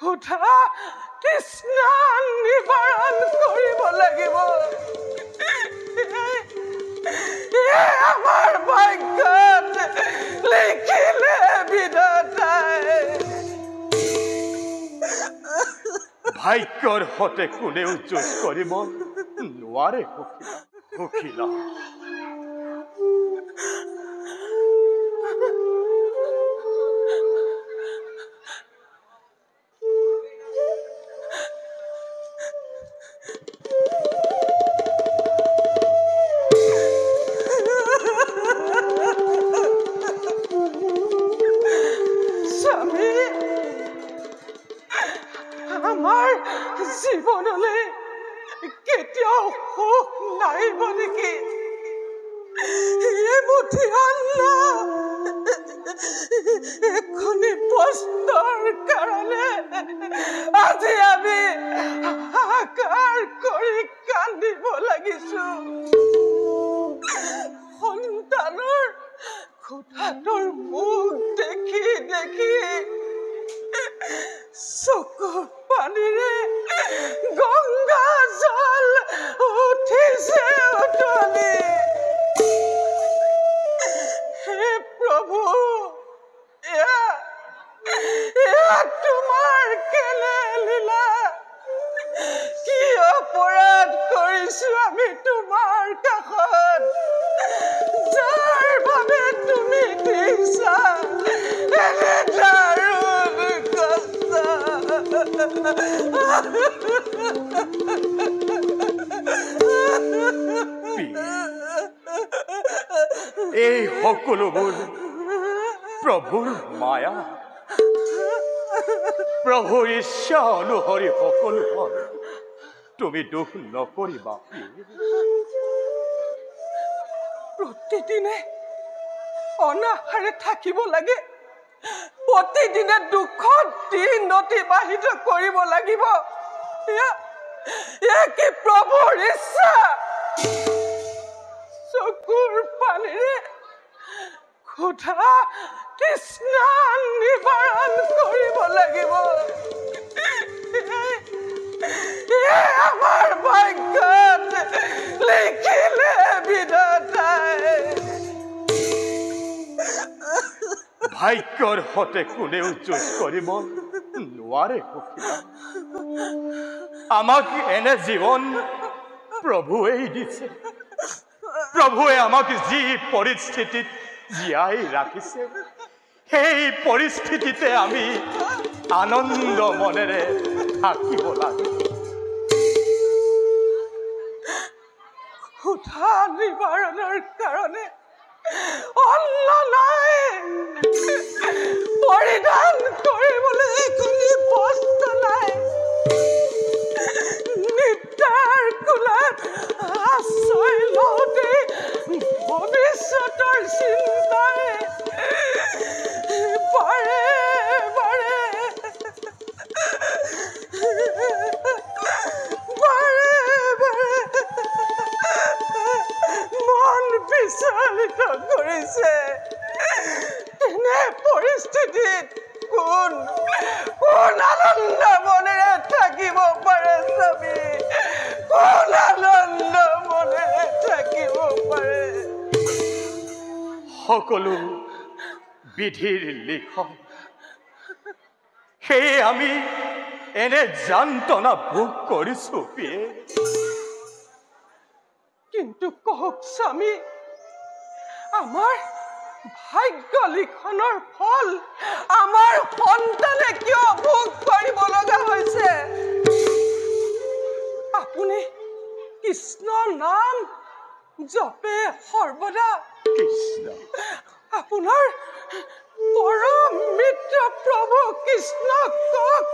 ক্ষুধা তৃষ্ণা নিবাৰণ কৰিব লাগিব। আমাৰ ভাগ্যত লিখিলে বিধাতাই। ভাগ্যৰ সতে কোনেও যুঁজ কৰিব নোৱাৰে সখীলা। আমাৰ জীৱনলৈ কেতিয়াও সুখ নাহিব নেকি? এমুঠি অন্ন, এখনি বস্ত্ৰৰ কাৰণে আজি আমি হাহাকাৰ কৰি কান্দিব লাগিছো। সন্তানৰ ক্ষুধাটোৰ মুখ দেখি দেখি চকুৰ পানীৰে গংগা জল উঠিছে উতলি। হে প্ৰভু, এয়া তোমাৰ কেলে লীলা? কি অপৰাধ কৰিছো আমি তোমাৰ কাষত, যাৰ বাবে তুমি দিছা এনে দাৰুণ কষ্ট? এই সকলোবোৰ প্ৰভুৰ মায়া, প্ৰভুৰ ইচ্ছা অনুসৰি সকলো হয়। তুমি দুখ নকৰিবা। প্ৰতিদিনে অনাহাৰে থাকিব লাগে, প্ৰতিদিনে দুখত দিন অতিবাহিত কৰিব লাগিব। কি প্ৰভুৰ ইচ্ছা? চকুৰ পানীৰে ক্ষুধা তৃষ্ণা নিবাৰণ কৰিব লাগিব। আমাৰ ভাগ্যত লিখিলে বিধাতাই। ভাগ্যৰ সতে কোনেও যুঁজ কৰিব নোৱাৰে সখীলা। আমাক এনে জীৱন প্ৰভুৱেই দিছে। প্ৰভুৱে আমাক যি পৰিস্থিতিত জীয়াই ৰাখিছে, সেই পৰিস্থিতিতে আমি আনন্দ মনেৰে থাকিব লাগে। ক্ষুধা নিবাৰণৰ কাৰণে অন্ন নাই, পৰিধান কৰিবলৈ এখনি বস্ত্ৰ নাই, নিদ্ৰাৰ কোলাত আশ্ৰয় লওঁতে ভৱিষ্যতৰ চিন্তাই বাৰে বাৰে মন বিচলিত কৰিছে। তেনে পৰিস্থিতিত কোন আনন্দ মনেৰে থাকিব পাৰে? স্বামী, কোন আনন্দ মনেৰে থাকিব পাৰে? সকলো বিধিৰ লিখন, সেয়ে আমি এনে যান্ত্ৰণা ভোগ কৰিছো। কিন্তু কওক স্বামী, আমাৰ ভাগ্য লিখনৰ ফল আমাৰ সন্তানে কিয় ভোগ কৰিব লগা হৈছে? আপুনি কৃষ্ণ নাম জপে সৰ্বদা। কৃষ্ণ, আপোনাৰ পৰম মিত্ৰ প্ৰভু কৃষ্ণক কওক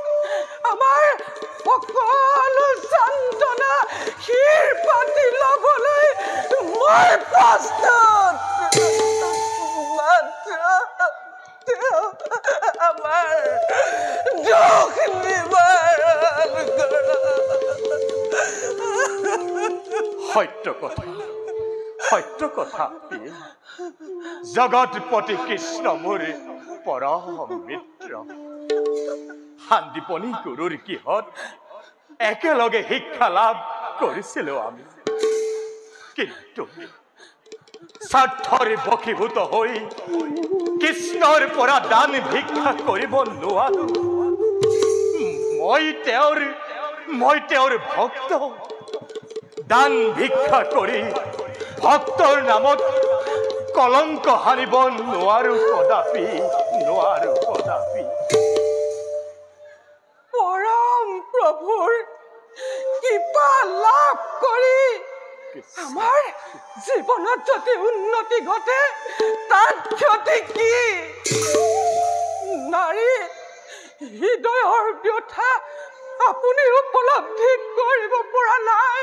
আমাৰ সকলো যন্ত্ৰণা ক্ষীৰ পাতি ল'বলৈ মই প্ৰস্তুত। মাত্ৰ তেওঁ আমাৰ দুখ নিবাৰণ কৰা। সত্য কথা, সত্য কথা। জগতপতি কৃষ্ণ মোৰ পৰম মিত্ৰ। শান্তিপনী গুৰুৰ গৃহত একেলগে শিক্ষা লাভ কৰিছিলো আমি, কিন্তু স্বাৰ্থৰ বশীভূত হৈ কৃষ্ণৰ পৰা দান ভিক্ষা কৰিব নোৱাৰো। মই তেওঁৰ ভক্ত, দান ভিক্ষা কৰি ভক্তৰ নামত কলংক সানিব নোৱাৰো কদাপি। পৰম প্ৰভুৰ কৃপা লাভ কৰি আমাৰ জীৱনত যদি উন্নতি ঘটে তাৰ ক্ষতি কি? নাৰী হৃদয়ৰ ব্যথা আপুনি উপলব্ধি কৰিব পৰা নাই।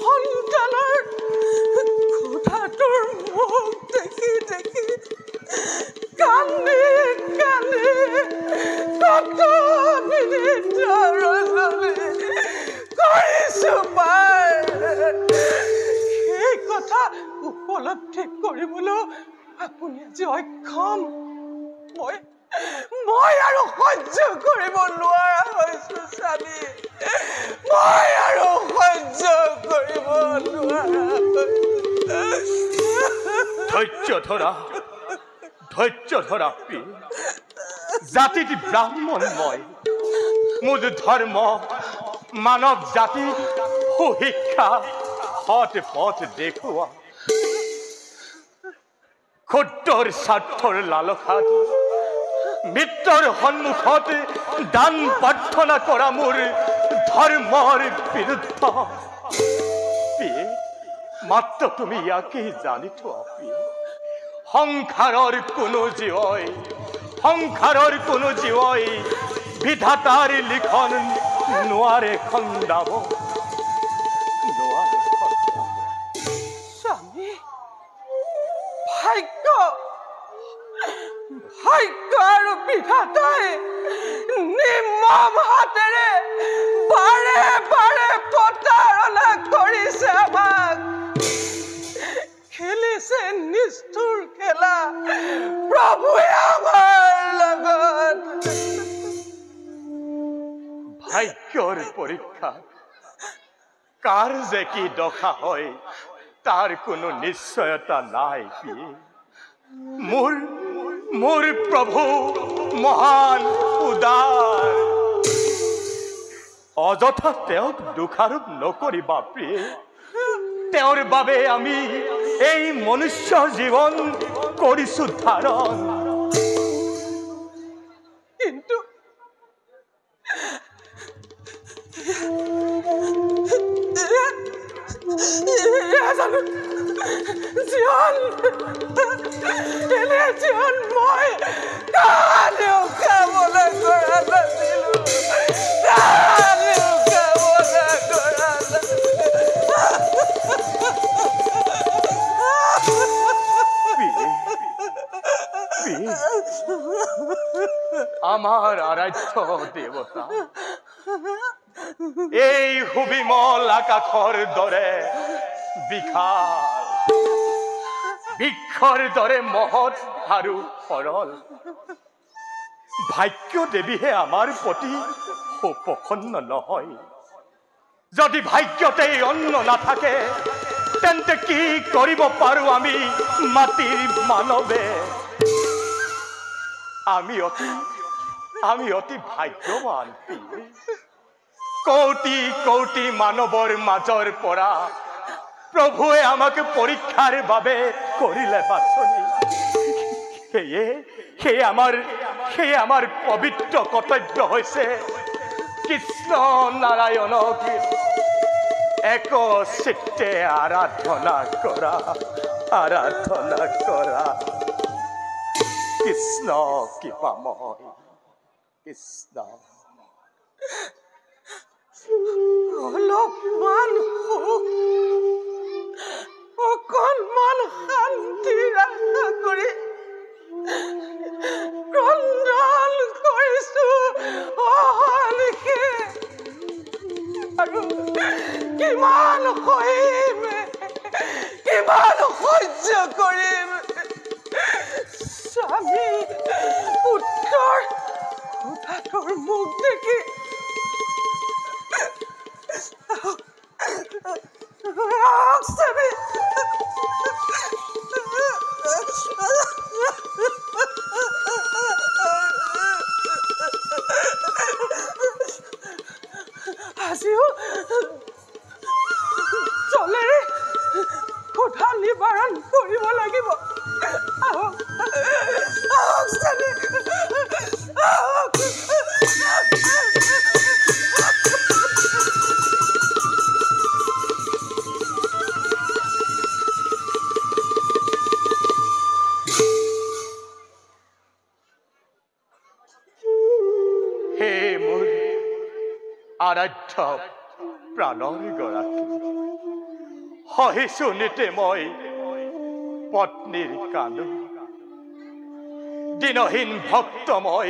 সন্তানৰ ক্ষুধাটোৰ মুখ দেখি দেখি কান্দি কান্দি কত মিনিট কৰিছো পাই। সেই কথা উপলব্ধি কৰিবলৈ আপুনি আজি অক্ষম। মই আৰু সহ্য কৰিব নোৱাৰা হৈছো স্বামী, মই আৰু সহ্য কৰিব নোৱাৰা। ধৈৰ্য ধৰা পি। জাতিটি ব্ৰাহ্মণ মই, মোৰ ধৰ্ম মানৱ জাতি সুশিক্ষা সৎ পথ দেখুওৱা। ক্ষুদ্ৰৰ স্বাৰ্থৰ লালসাত মৃত্যুৰ সন্মুখত দান প্ৰাৰ্থনা কৰা মোৰ ধৰ্মৰ বিৰুদ্ধ। মাত্ৰ তুমি ইয়াকেই জানি থোৱা পি, সংসাৰৰ কোনো জীৱই বিধাতাৰ লিখন নোৱাৰে খন্দাব। স্বামী, ভাগ্য আৰু বিধাতাই নিৰ্মম হাতেৰে বাৰে বাৰে প্ৰতাৰণা কৰিছে আমাক। খেলিছে নিষ্ঠুৰ খেলা প্ৰভুৱে আমাৰ লগত। ভাগ্যৰ পৰীক্ষা কাৰ যে কি দশা হয় তাৰ কোনো নিশ্চয়তা নাই। মোৰ প্ৰভু মহান উদাৰ, অযথা তেওঁক দোষাৰোপ নকৰিবা প্ৰিয়ে। তেওঁৰ বাবে আমি এই মনুষ্য জীৱন কৰিছো ধাৰণ। কিন্তু জীৱন মই কাহানিও খাবলৈ কৰা নাছিলো, কাহানিও খাবলৈ কৰা আমাৰ আৰাধ্য দেৱতা এই সুবিমল আকাশৰ দৰে বিশাল, বৃক্ষৰ দৰে মহৎ আৰু সৰল। ভাগ্য দেৱীহে আমাৰ প্ৰতি সুপ্ৰসন্ন নহয়। যদি ভাগ্যতে অন্ন নাথাকে তেন্তে কি কৰিব পাৰো আমি মাটিৰ মানৱে? আমি অতি ভাগ্যৱান। কোটি কোটি মানৱৰ মাজৰ পৰা প্ৰভুৱে আমাক পৰীক্ষাৰ বাবে কৰিলে বাছনি। সেয়ে আমাৰ পবিত্ৰ কৰ্তব্য হৈছে কৃষ্ণ নাৰায়ণক একচিত্তে আৰাধনা কৰা। কৃষ্ণ কৃপাময়, কৃষ্ণ। অলপমান সুখ, অকণমান শান্তিৰ আশা কৰি ক্ৰন্দন কৰিছো অহৰ্নিশে। আৰু কিমান সহিম, কিমান সহ্য কৰিম? স্বামী পুত্ৰৰ ক্ষুধা মুখ দেখি স্বামী আজিও জলেৰে ক্ষুধা নিবাৰণ কৰিব লাগিব আহক স্বামী আহক হে মোৰ আৰাধ্য প্ৰাণৰ গৰাকী সহিছো নিতে মই পত্নীৰ কান্দো দিনহীন ভক্ত মই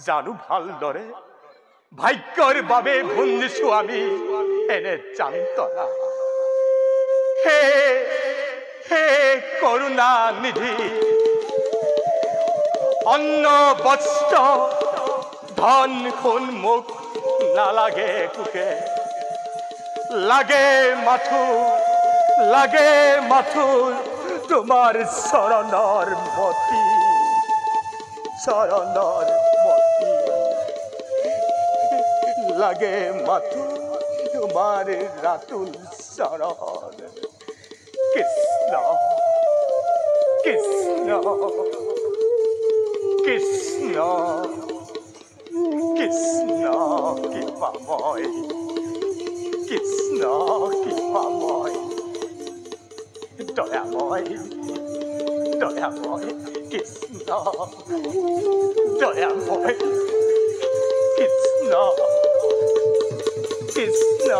জানো ভালদৰে ভাগ্যৰ বাবে ভুঞ্জিছো আমি এনে যান্ত্ৰণা হে হে কৰুণা নিধি অন্ন বস্ত্ৰ ধন সোণ মোক নালাগে কুকে লাগে মাথো তোমাৰ চৰণৰ মতি লাগে মাথো তোমাৰ ৰাতুল চৰণ কৃষ্ণ কৃষ্ণ কৃষ্ণ কৃষ্ণ কৃপাময় কৃষ্ণ কৃপাময় দয়াময় কৃষ্ণ দয়াময় কৃষ্ণ কৃষ্ণ